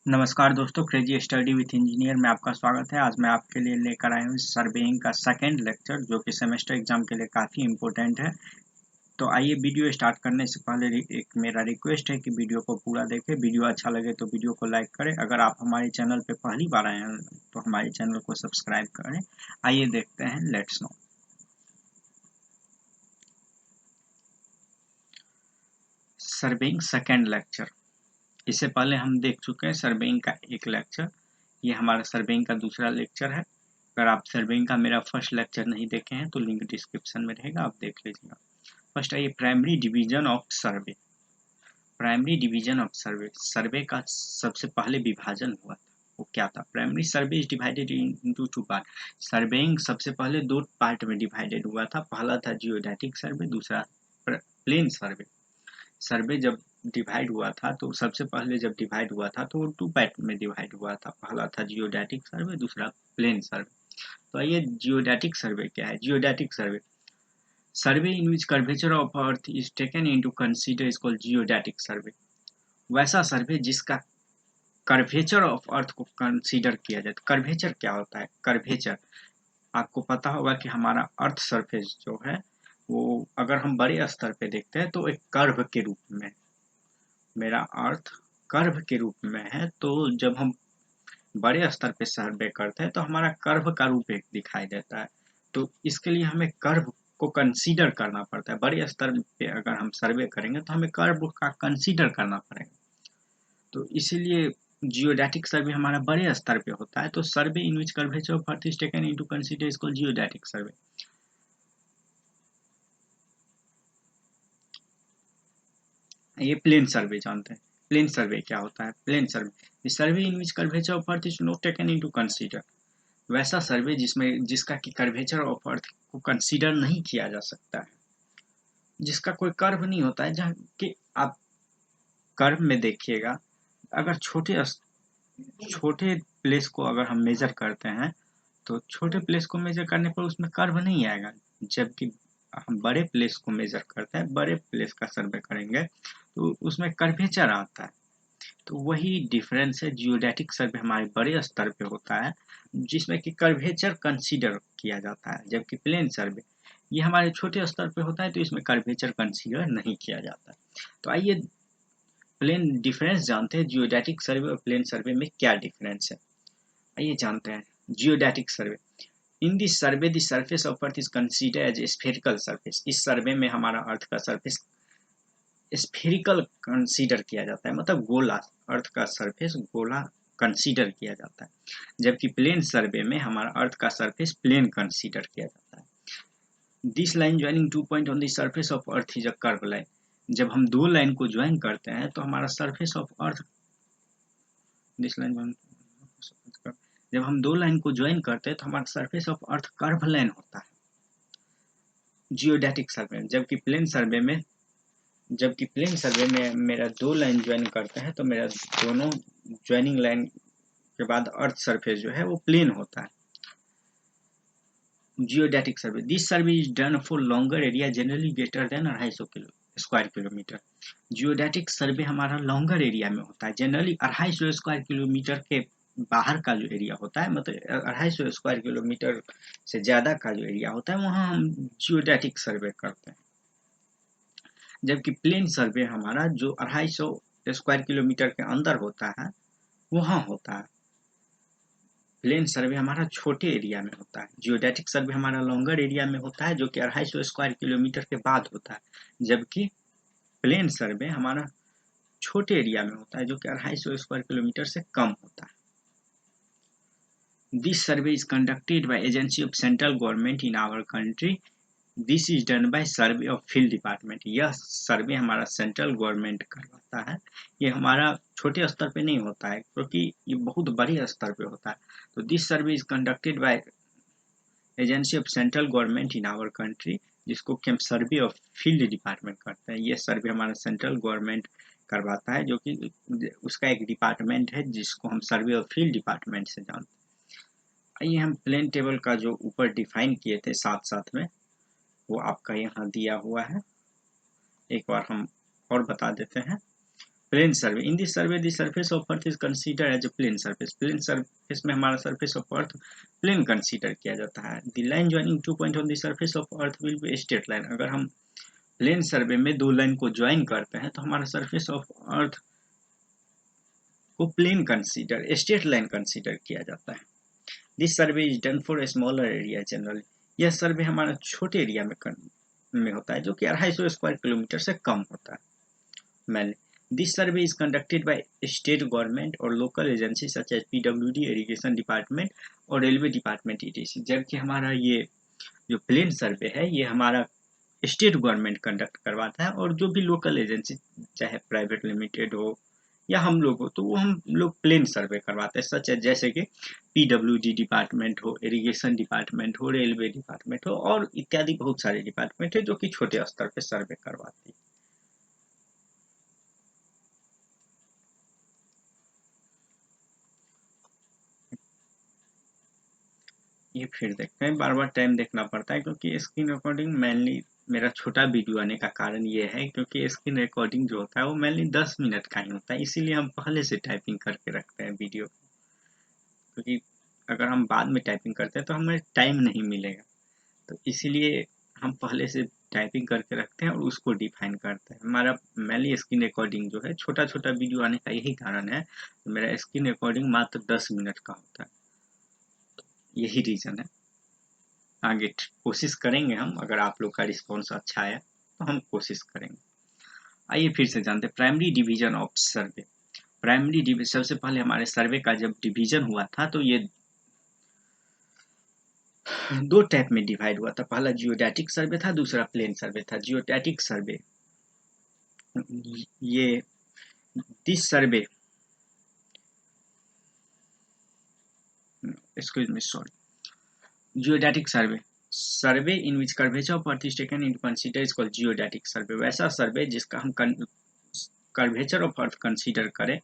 नमस्कार दोस्तों, crazy study with engineer में आपका स्वागत है। आज मैं आपके लिए लेकर आया हूँ सर्वेइंग का सेकंड लेक्चर, जो कि सेमेस्टर एग्जाम के लिए काफ़ी इम्पोर्टेंट है। तो आइए वीडियो स्टार्ट करने से पहले एक मेरा रिक्वेस्ट है कि वीडियो को पूरा देखें। वीडियो अच्छा लगे तो वीडियो को लाइक करें। अगर आप हमारे चैनल पर पहली बार आए हैं तो हमारे चैनल को सब्सक्राइब करें। आइए देखते हैं, let's no. Surveying second lecture, इससे पहले हम देख चुके हैं सर्वेइंग का एक लेक्चर। ये हमारा सर्वेइंग का दूसरा लेक्चर है। अगर आप सर्वेइंग का मेरा फर्स्ट लेक्चर नहीं देखे हैं तो लिंक डिस्क्रिप्शन में रहेगा, आप देख लीजिएगा। फर्स्ट है ये primary division of survey. Primary division of survey, survey का सबसे पहले विभाजन हुआ था, वो क्या था? Primary survey is divided into two part. Surveying सबसे पहले दो पार्ट में डिवाइडेड हुआ था। पहला था जियोडेटिक सर्वे, दूसरा प्लेन सर्वे। सर्वे जब डिवाइड हुआ था तो सबसे पहले जब डिवाइड हुआ था तो वो टू पार्ट में डिवाइड हुआ था। पहला था जियोडेटिक सर्वे, दूसरा प्लेन सर्वे। तो आइए, जियोडेटिक सर्वे क्या है? Geodetic survey, survey in which curvature of earth is taken into consider is called geodetic survey. वैसा सर्वे जिसका कर्वेचर ऑफ अर्थ को कंसीडर किया जाए। कर्वेचर क्या होता है? कर्वेचर आपको पता होगा कि हमारा अर्थ सरफेस जो है वो अगर हम बड़े स्तर पे देखते हैं तो एक कर्व के रूप में, मेरा अर्थ कर्व के रूप में है। तो जब हम बड़े स्तर पे सर्वे करते हैं तो हमारा कर्व का रूप एक दिखाई देता है। तो इसके लिए हमें कर्व को कंसीडर करना पड़ता है। बड़े स्तर पे अगर हम सर्वे करेंगे तो हमें कर्व का कंसीडर करना पड़ेगा। तो इसीलिए जियोडेटिक सर्वे हमारा बड़े स्तर पे होता है। तो survey in which curvature of earth is taken into consider is called geodetic survey. ये प्लेन सर्वे जानते हैं। प्लेन सर्वे क्या होता है? Plane survey, survey in which curvature of earth is not taken into consider. वैसा सर्वे जिसका कि कर्वेचर ऑफ अर्थ को कंसीडर नहीं किया जा सकता है, जिसका कोई कर्व नहीं होता है। जहाँ कि आप कर्व में देखिएगा, अगर छोटे प्लेस को अगर हम मेजर करते हैं तो छोटे प्लेस को मेजर करने पर उसमें कर्व नहीं आएगा। जबकि हम बड़े प्लेस को मेजर करते हैं, बड़े प्लेस का सर्वे करेंगे तो उसमें कर्वेचर आता है। तो वही डिफरेंस है। जियोडेटिक सर्वे हमारे बड़े स्तर पे होता है जिसमें कि कर्वेचर कंसीडर किया जाता है, जबकि प्लेन सर्वे ये हमारे छोटे स्तर पे होता है तो इसमें कर्वेचर कंसीडर नहीं किया जाता। तो आइए प्लेन डिफरेंस जानते हैं, जियोडेटिक सर्वे और प्लेन सर्वे में क्या डिफरेंस है, आइए जानते हैं। Geodetic survey, in this survey the surface of earth is consider as spherical surface. इस सर्वे में हमारा अर्थ का सरफेस स्फेरिकल कंसीडर किया जाता है, मतलब गोला, अर्थ का सरफेस गोला कंसीडर किया जाता है। जबकि प्लेन सर्वे में हमारा अर्थ का सरफेस प्लेन कंसीडर किया जाता है। This line joining two point on the surface of earth is a curve line. जब हम दो लाइन को ज्वाइन करते हैं तो हमारा surface of earth, this line, जब हम दो लाइन को ज्वाइन करते हैं तो हमारा surface of earth curve line होता है जियोडेटिक सर्वे में। जबकि प्लेन सर्वे में मेरा दो लाइन ज्वाइन करते हैं तो मेरा दोनों ज्वाइनिंग लाइन के बाद अर्थ सरफेस जो है वो प्लेन होता है। Geodetic survey, this survey is done for longer area generally greater than 250 square kilometre. Geodetic survey हमारा लॉन्गर एरिया में होता है, जनरली 250 स्क्वायर किलोमीटर के बाहर का जो एरिया होता है, मतलब 250 स्क्वायर किलोमीटर से ज़्यादा का जो एरिया होता है वहाँ हम जियोडेटिक सर्वे करते हैं। जबकि प्लेन सर्वे हमारा जो 250 स्क्वायर किलोमीटर के अंदर होता है वहाँ होता है। प्लेन सर्वे हमारा छोटे एरिया में होता है। जियोडेटिक सर्वे हमारा लॉन्गर एरिया में होता है जो कि 250 स्क्वायर किलोमीटर के बाद होता है। जबकि प्लेन सर्वे हमारा छोटे एरिया में होता है जो कि 250 स्क्वायर किलोमीटर से कम होता है। This survey is conducted by agency of central government in our country. This is done by survey of field department. यह सर्वे हमारा सेंट्रल गवर्नमेंट करवाता है। ये हमारा छोटे स्तर पे नहीं होता है क्योंकि ये बहुत बड़े स्तर पे होता है। तो this survey is conducted by agency of central government in our country, जिसको कि हम सर्वे ऑफ फील्ड डिपार्टमेंट करते हैं। ये सर्वे हमारा सेंट्रल गवर्नमेंट करवाता है, जो कि उसका एक डिपार्टमेंट है जिसको हम सर्वे ऑफ फील्ड डिपार्टमेंट से जानते हैं। आइए हम प्लेन टेबल का जो ऊपर डिफाइन किए थे साथ साथ में, वो आपका यहाँ दिया हुआ है। एक बार हम और बता देते हैं। Plane survey in this survey the surface of earth is consider as a plane surface. Plane surface में हमारा surface of earth plane consider किया जाता है। The line joining 2 point on the surface of earth will be straight line. अगर हम plane survey में 2 line को join करते हैं तो हमारा सरफेस ऑफ अर्थ को plane consider straight line consider किया जाता है। This survey is done for a smaller area generally. यह सर्वे हमारा छोटे एरिया में होता है जो कि 250 स्क्वायर किलोमीटर से कम होता है। मैंने this survey is conducted by state government और local agency such as PWD, irrigation department और रेलवे डिपार्टमेंट ईटीसी। जबकि हमारा ये जो प्लेन सर्वे है ये हमारा स्टेट गवर्नमेंट कंडक्ट करवाता है और जो भी लोकल एजेंसी चाहे प्राइवेट लिमिटेड हो या हम लोग हो तो वो हम लोग प्लेन सर्वे करवाते हैं। सच है जैसे कि पीडब्ल्यूडी डिपार्टमेंट हो, इरिगेशन डिपार्टमेंट हो, रेलवे डिपार्टमेंट हो और इत्यादि बहुत सारे डिपार्टमेंट है जो कि छोटे स्तर पे सर्वे करवाते हैं। ये फिर देखते हैं, बार बार टाइम देखना पड़ता है क्योंकि स्क्रीन रिकॉर्डिंग मेनली मेरा छोटा वीडियो आने का कारण ये है क्योंकि स्क्रीन रिकॉर्डिंग जो होता है वो मेनली 10 मिनट का ही होता है, इसीलिए हम पहले से टाइपिंग करके रखते हैं वीडियो, क्योंकि अगर हम बाद में टाइपिंग करते हैं तो हमें टाइम नहीं मिलेगा। तो इसीलिए हम पहले से टाइपिंग करके रखते हैं और उसको डिफाइन करते हैं। हमारा मेनली स्क्रीन रिकॉर्डिंग जो है छोटा छोटा वीडियो आने का यही कारण है। तो मेरा स्क्रीन रिकॉर्डिंग मात्र 10 मिनट का होता है, यही रीज़न है। आगे कोशिश करेंगे हम, अगर आप लोग का रिस्पॉन्स अच्छा आया तो हम कोशिश करेंगे। आइए फिर से जानते हैं primary division of survey. Primary division सबसे पहले हमारे सर्वे का जब डिवीजन हुआ था तो ये 2 टाइप में डिवाइड हुआ था। पहला जियोडैटिक सर्वे था, दूसरा प्लेन सर्वे था। जियोडैटिक सर्वे ये this survey excuse me sorry geodetic survey in which curvature of earth is taken into consider is called geodetic survey. वैसा सर्वे जिसका हम कर्वेचर ऑफ अर्थ कंसीडर करें,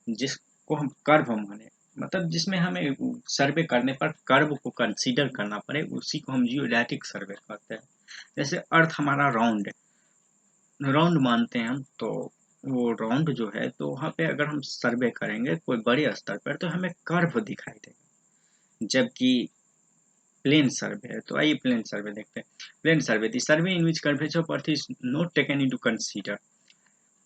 जिसको हम कर्व माने, मतलब जिसमें हमें सर्वे करने पर कर्व को कंसीडर करना पड़े, उसी को हम जियोडैटिक सर्वे कहते हैं। जैसे अर्थ हमारा राउंड है, राउंड मानते हैं हम, तो वो राउंड जो है तो वहाँ पे अगर हम सर्वे करेंगे कोई बड़े स्तर पर तो हमें कर्व दिखाई देगा। जबकि प्लेन सर्वे है, तो आइए प्लेन सर्वे देखते हैं। Plane survey the survey in which curvature of earth is not taken into consider.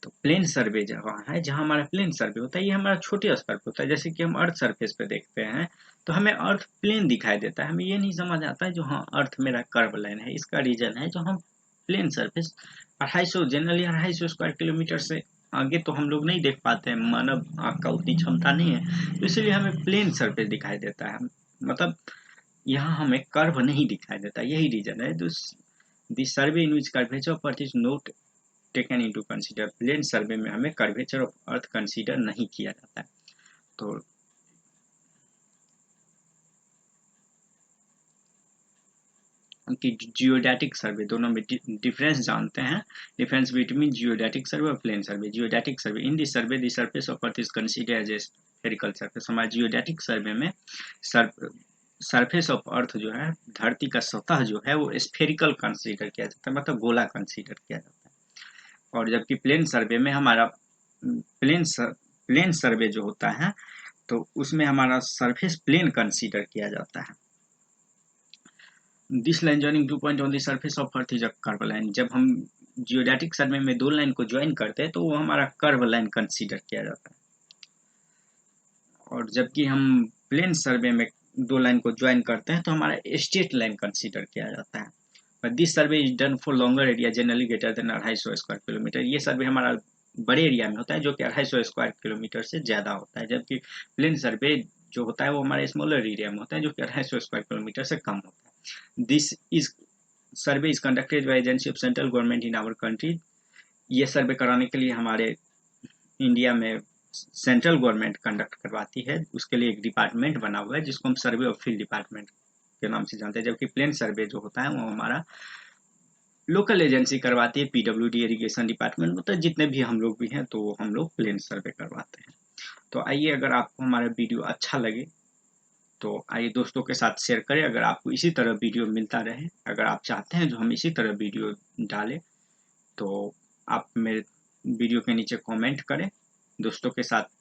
तो प्लेन सर्वे जहाँ है, जहाँ हमारा प्लेन सर्वे होता है, ये हमारा छोटे स्तर पे होता है। जैसे कि हम अर्थ सरफेस पे देखते हैं तो हमें अर्थ प्लेन दिखाई देता है, हमें ये नहीं समझ आता है जो हाँ अर्थ मेरा कर्व लाइन है। इसका रीजन है जो हम plane surface 250 generally 250 square kilometre से आगे तो हम लोग नहीं देख पाते हैं, मानव आँख का उतनी क्षमता नहीं है, तो इसलिए हमें प्लेन सरफेस दिखाई देता है। मतलब यहाँ हमें कर्व नहीं दिखाई देता, यही रीजन है। This survey in which curvature of earth is not taken into consider. Plane survey में हमें कर्वेचर ऑफ अर्थ कंसीडर नहीं किया जाता है। तो कि जियोडैटिक सर्वे दोनों में डिफरेंस जानते हैं। डिफरेंस बिटवीन जियोडैटिक सर्वे और plane survey. Geodetic survey in this survey the surface of earth is consider as a spherical surface. हमारे जियोडैटिक सर्वे में सरफेस ऑफ अर्थ जो है, धरती का सतह जो है वो स्फेरिकल कंसीडर किया जाता है, मतलब गोला कंसीडर किया जाता है। और जबकि प्लेन सर्वे में हमारा प्लेन सर्वे जो होता है तो उसमें हमारा सरफेस प्लेन कंसीडर किया जाता है। This line joining 2 point on the surface of earth is a curve line. जब हम जियोडैटिक सर्वे में 2 लाइन को ज्वाइन करते हैं तो वो हमारा कर्व लाइन कंसीडर किया जाता है। और जबकि हम प्लेन सर्वे में 2 लाइन को ज्वाइन करते हैं तो हमारा स्ट्रेट लाइन कंसीडर किया जाता है। But this survey is done for longer area generally greater than 250 square kilometre. ये सर्वे हमारा बड़े एरिया में होता है जो कि 250 स्क्वायर किलोमीटर से ज़्यादा होता है। जबकि प्लेन सर्वे जो होता है वो हमारे स्मॉलर एरिया में होता है जो कि 250 स्क्वायर किलोमीटर से कम होता है। This is survey is conducted by agency of central government in our country. ये सर्वे कराने के लिए हमारे इंडिया में सेंट्रल गवर्नमेंट कंडक्ट करवाती है, उसके लिए एक डिपार्टमेंट बना हुआ है जिसको हम सर्वे ऑफ फील्ड डिपार्टमेंट के नाम से जानते हैं। जबकि प्लेन सर्वे जो होता है वो हमारा लोकल एजेंसी करवाती है, पीडब्ल्यूडी, इरिगेशन डिपार्टमेंट, मतलब जितने भी हम लोग भी हैं तो हम लोग प्लेन सर्वे करवाते हैं। तो आइए, अगर आपको हमारा वीडियो अच्छा लगे तो आइए दोस्तों के साथ शेयर करें। अगर आपको इसी तरह वीडियो मिलता रहे, अगर आप चाहते हैं जो हम इसी तरह वीडियो डालें तो आप मेरे वीडियो के नीचे कमेंट करें दोस्तों के साथ